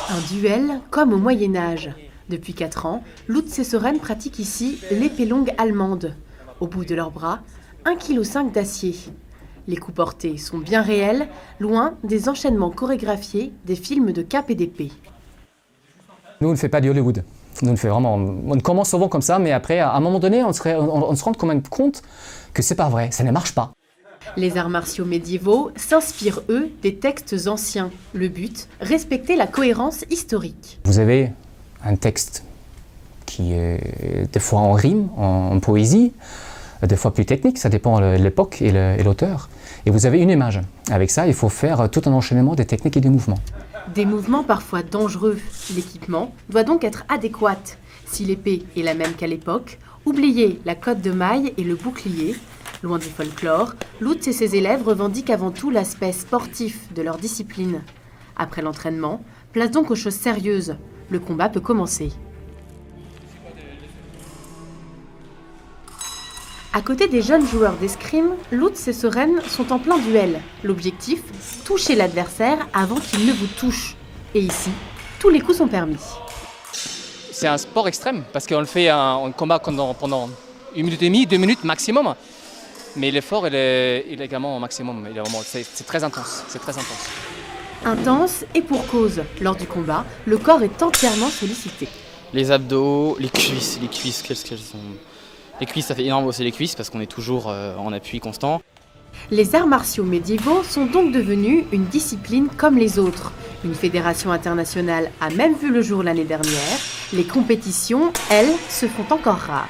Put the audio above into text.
Un duel comme au Moyen-Âge. Depuis 4 ans, Lutz et Soren pratiquent ici l'épée longue allemande. Au bout de leurs bras, 1,5 kg d'acier. Les coups portés sont bien réels, loin des enchaînements chorégraphiés des films de cap et d'épée. Nous, on ne fait pas du Hollywood. Nous, on commence souvent comme ça, mais après, à un moment donné, on se rend quand même compte que c'est pas vrai, ça ne marche pas. Les arts martiaux médiévaux s'inspirent, eux, des textes anciens. Le but, respecter la cohérence historique. Vous avez un texte qui est des fois en rime, en poésie, des fois plus technique, ça dépend de l'époque et l'auteur. Et vous avez une image. Avec ça, il faut faire tout un enchaînement des techniques et des mouvements. Des mouvements parfois dangereux. L'équipement doit donc être adéquat. Si l'épée est la même qu'à l'époque, oubliez la cotte de maille et le bouclier. Loin du folklore, Lutz et ses élèves revendiquent avant tout l'aspect sportif de leur discipline. Après l'entraînement, place donc aux choses sérieuses. Le combat peut commencer. À côté des jeunes joueurs d'escrime, Lutz et Soren sont en plein duel. L'objectif, toucher l'adversaire avant qu'il ne vous touche. Et ici, tous les coups sont permis. C'est un sport extrême parce qu'on le fait en combat pendant 1 minute et demie, 2 minutes maximum. Mais l'effort, il est également au maximum. C'est très intense. C'est très intense. Intense et pour cause. Lors du combat, le corps est entièrement sollicité. Les abdos, les cuisses, qu'est-ce qu'elles sont... Les cuisses, ça fait énormément bosser les cuisses parce qu'on est toujours en appui constant. Les arts martiaux médiévaux sont donc devenus une discipline comme les autres. Une fédération internationale a même vu le jour l'année dernière. Les compétitions, elles, se font encore rares.